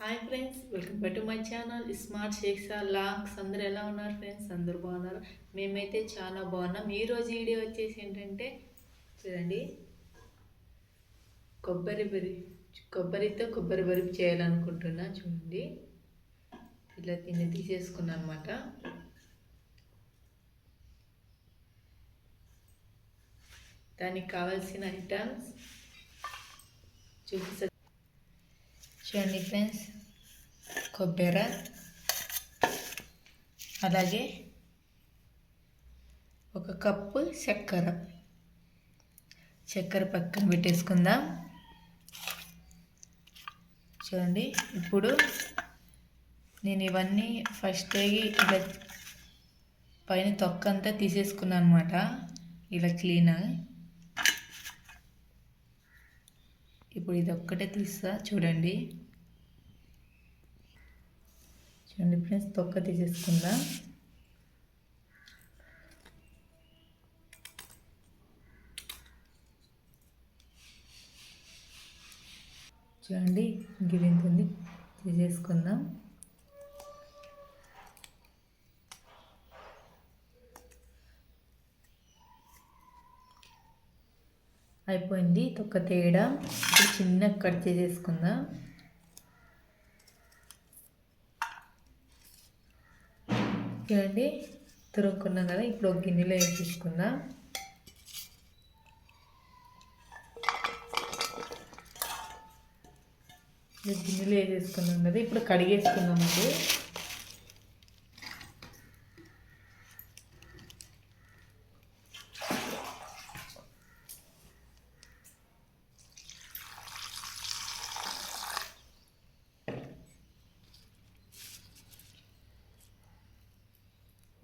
Hi friends, welcome back to my channel smart shakes longs. అందరూ ఎలా ఉన్నారు friends? అందరూ బాగున్నారు. మేమైతే చాలా బాగున్నాం. ఈరోజు వీడియో వచ్చేసి ఏంటంటే చూడండి, కొబ్బరితో కొబ్బరి బరుపు చేయాలనుకుంటున్నా. చూడండి, ఇలా దీన్ని తీసేసుకున్నా అనమాట. దానికి కావాల్సిన ఐటమ్స్ చూపిస్తా. చూడండి ఫ్రెండ్స్, కొబ్బరి, అలాగే ఒక కప్పు చక్కెర పక్కన పెట్టేసుకుందాం. చూడండి, ఇప్పుడు నేను ఇవన్నీ ఫస్ట్ ఇలా పైన తొక్కంతా తీసేసుకున్నాను అనమాట. ఇలా క్లీన్. ఇప్పుడు ఇది ఒక్కటే తీస్తా. చూడండి ఫ్రెండ్స్, తొక్క తీసేసుకుందా. చూడండి, గిరింతుంది, తీసేసుకుందాం. అయిపోయింది తొక్క తీయడం. ఇప్పుడు చిన్న కట్ చేసేసుకుందాం. చూడండి, తురుముకున్నాం కదా. ఇప్పుడు ఒక గిన్నెలో వేసేసుకుందాం. గిన్నెలో వేసేసుకున్నాం కదా. ఇప్పుడు కడిగేసుకుందామండి.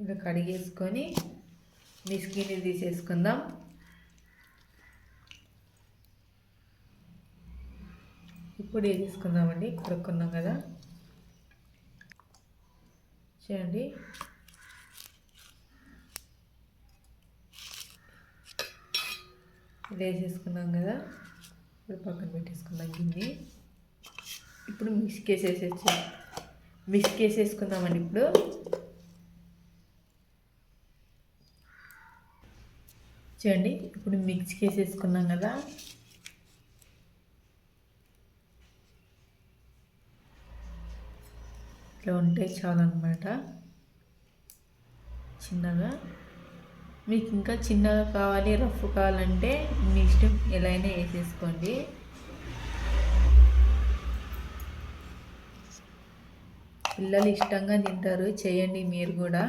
ఇలా కడిగేసుకొని మిస్కిని తీసేసుకుందాం. ఇప్పుడు వేసేసుకుందామండి. కడుక్కున్నాం కదా. చూడండి, ఇది వేసేసుకున్నాం కదా. ఇప్పుడు పక్కన పెట్టేసుకుందాం గిన్నె. ఇప్పుడు మిక్స్కి వేసేసుకుందామండి. ఇప్పుడు చూడండి, ఇప్పుడు మిక్స్కి వేసేసుకున్నాం కదా. ఇట్లా ఉంటే చాలన్నమాట. చిన్నగా, మీకు ఇంకా చిన్నగా కావాలి, రఫ్ కావాలంటే మీ ఇష్టం, ఎలా అయినా వేసేసుకోండి. పిల్లలు ఇష్టంగా తింటారు, చేయండి మీరు కూడా.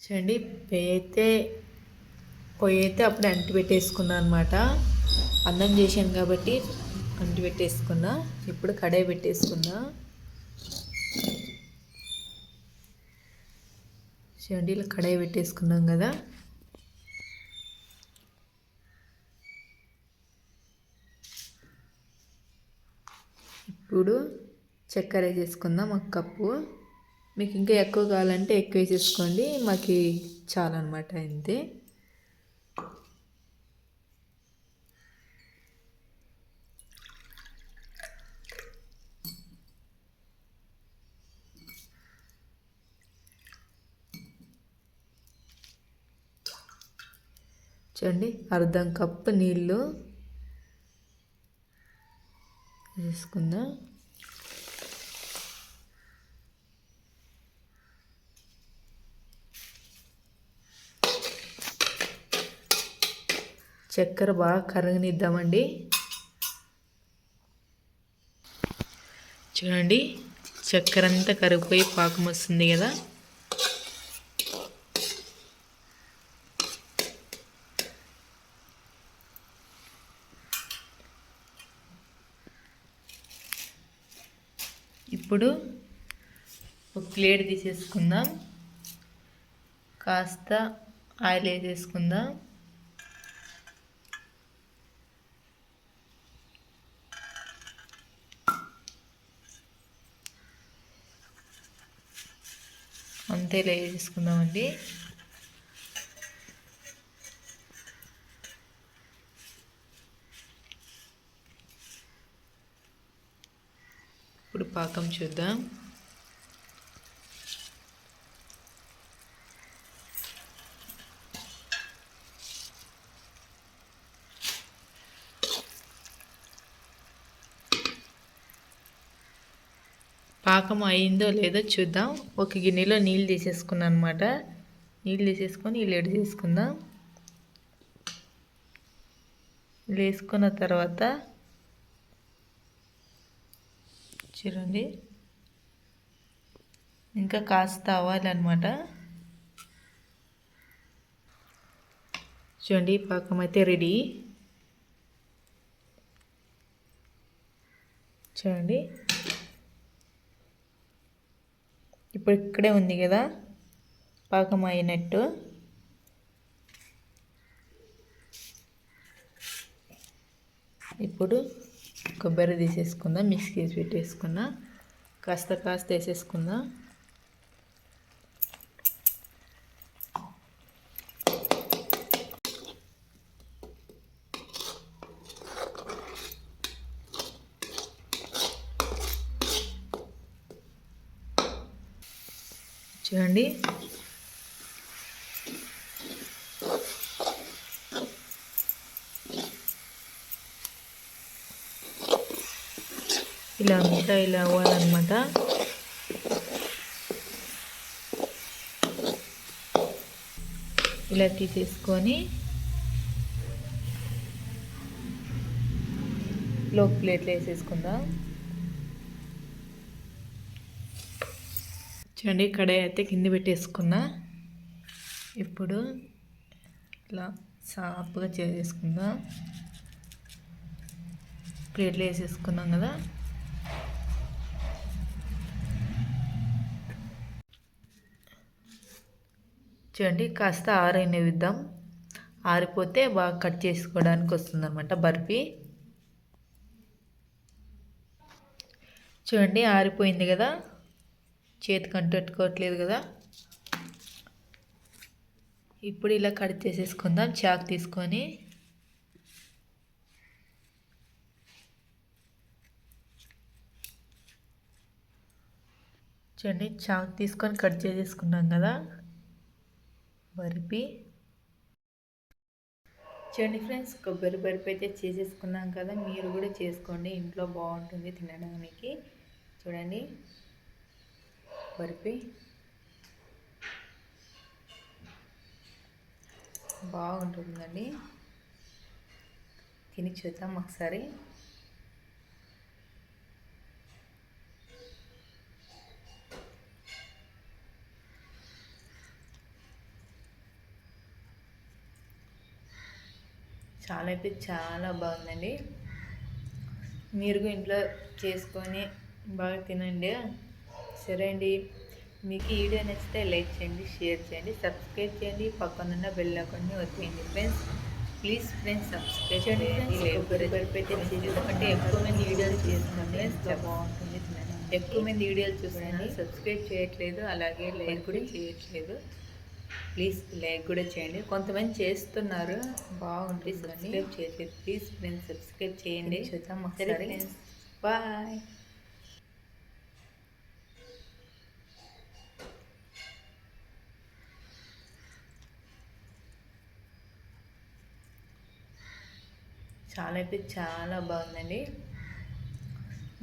చూడండి, పొయ్యి అయితే అప్పుడే అంటి పెట్టేసుకున్నాను అనమాట. అన్నం చేశాను కాబట్టి అంటి పెట్టేసుకున్నా. ఇప్పుడు కడాయి పెట్టేసుకున్నా. చూడండి, ఇలా కడాయి పెట్టేసుకున్నాం కదా. ఇప్పుడు చక్కెర వేసేసుకుందాం, ఒక కప్పు. మీకు ఇంకా ఎక్కువ కావాలంటే ఎక్కువ వేసేసుకోండి. మాకు చాలన్నమాట, అంతే. చూడండి, అర్ధం కప్పు నీళ్ళు వేసుకుందాం. చక్కెర బాగా కరగనిద్దామండి. చూడండి, చక్కెర అంతా కరిగిపోయి పాకం వస్తుంది కదా. ఇప్పుడు ఒక ప్లేట్ తీసేసుకుందాం. కాస్త ఆయిల్ వేసేసుకుందాం. అంతేలా వేసేసుకుందామండి. ఇప్పుడు పాకం చూద్దాం. పాకం అయిందో లేదో చూద్దాం. ఒక గిన్నెలో నీళ్ళు తీసేసుకున్నాను అనమాట. నీళ్ళు తీసేసుకొని ఇలా ఎడి చేసుకుందాం. వేసుకున్న తర్వాత చూడండి, ఇంకా కాస్త అవ్వాలన్నమాట. చూడండి, పాకం అయితే రెడీ. చూడండి, ఇప్పుడు ఇక్కడే ఉంది కదా పాకం అయినట్టు. ఇప్పుడు కొబ్బరి తీసేసుకుందాం, మిక్స్ చేసి పెట్టేసుకుందాం. కాస్త వేసేసుకుందాం. చూడండి, ఇలా అంతా ఇలా అవ్వాలన్నమాట. ఇలా తీసేసుకొని ప్లేట్లో వేసేసుకుందాం. చూడండి, కడాయి అయితే కింద పెట్టేసుకున్నా. ఇప్పుడు ఇలా సాఫ్గా చేసేసుకుందాం. ప్లేట్లో వేసేసుకున్నాం కదా. చూడండి, కాస్త ఆరనిద్దాం. ఆరిపోతే బాగా కట్ చేసుకోవడానికి వస్తుంది అనమాట బర్ఫీ. చూడండి, ఆరిపోయింది కదా, చేతికి అంటుకోవట్లేదు కదా. ఇప్పుడు ఇలా కట్ చేసేసుకుందాం చాకు తీసుకొని. చూడండి, చాకు తీసుకొని కట్ చేసేసుకున్నాం కదా బర్ఫీ. చూడండి ఫ్రెండ్స్, కొబ్బరి బర్ఫీ అయితే చేసేసుకున్నాం కదా. మీరు కూడా చేసుకోండి, ఇంట్లో బాగుంటుంది తినడానికి. చూడండి, బర్ఫీ బాగుంటుందండి. తిని చూద్దాం ఒకసారి. చాలా అయితే చాలా బాగుందండి. మీరు ఇంట్లో చేసుకొని బాగా తినండి. సరే అండి, మీకు ఈ వీడియో నచ్చితే లైక్ చేయండి, షేర్ చేయండి, సబ్స్క్రైబ్ చేయండి, పక్కనున్న బెల్ ఐకాన్ని వచ్చేయండి ఫ్రెండ్స్. ప్లీజ్ ఫ్రెండ్స్ సబ్స్క్రైబ్ చేయండి. ఎందుకంటే ఎక్కువ మంది వీడియోలు చేస్తున్నాం ఫ్రెండ్స్, బాగుంటుంది తినండి. ఎక్కువ మంది వీడియోలు చూస్తున్నాను, సబ్స్క్రైబ్ చేయట్లేదు, అలాగే లైక్ కూడా చేయట్లేదు. ప్లీజ్ లైక్ కూడా చేయండి. కొంతమంది చేస్తున్నారు, బాగుంటుంది, సబ్స్క్రైబ్ చేయట్లేదు. ప్లీజ్ ఫ్రెండ్స్ సబ్స్క్రైబ్ చేయండి. చూద్దాం ఒకసారి ఫ్రెండ్స్. బాయ్. చాలా అయితే చాలా బాగుందండి.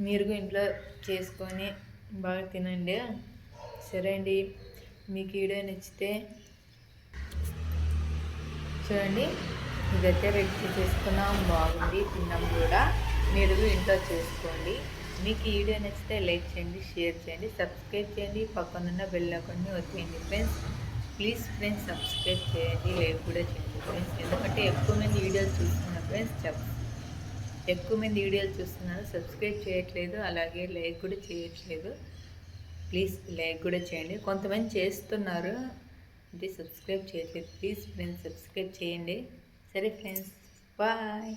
మీరు ఇంట్లో చేసుకొని బాగా తినండి. సరే అండి, మీకు వీడియో నచ్చితే చూడండి, ఇదైతే రెడీ చేసుకున్నాం, బాగుంది, తిన్నాం కూడా. మీరు ఇంట్లో చేసుకోండి. మీకు ఈ వీడియో నచ్చితే లైక్ చేయండి, షేర్ చేయండి, సబ్స్క్రైబ్ చేయండి, పక్కనున్న బెల్ ఐకాన్ని వచ్చేయండి ఫ్రెండ్స్. ప్లీజ్ ఫ్రెండ్స్ సబ్స్క్రైబ్ చేయండి, లైక్ కూడా చేయండి ఫ్రెండ్స్. ఎందుకంటే ఎక్కువ మంది వీడియోలు చూస్తున్నారు ఫ్రెండ్స్, ఎక్కువ మంది వీడియోలు చూస్తున్నారు, సబ్స్క్రైబ్ చేయట్లేదు, అలాగే లైక్ కూడా చేయట్లేదు. ప్లీజ్ లైక్ కూడా చేయండి. కొంతమంది చేస్తున్నారు, అంటే సబ్స్క్రైబ్ చేయట్లేదు. ప్లీజ్ ఫ్రెండ్స్ సబ్స్క్రైబ్ చేయండి. సరే ఫ్రెండ్స్, బాయ్.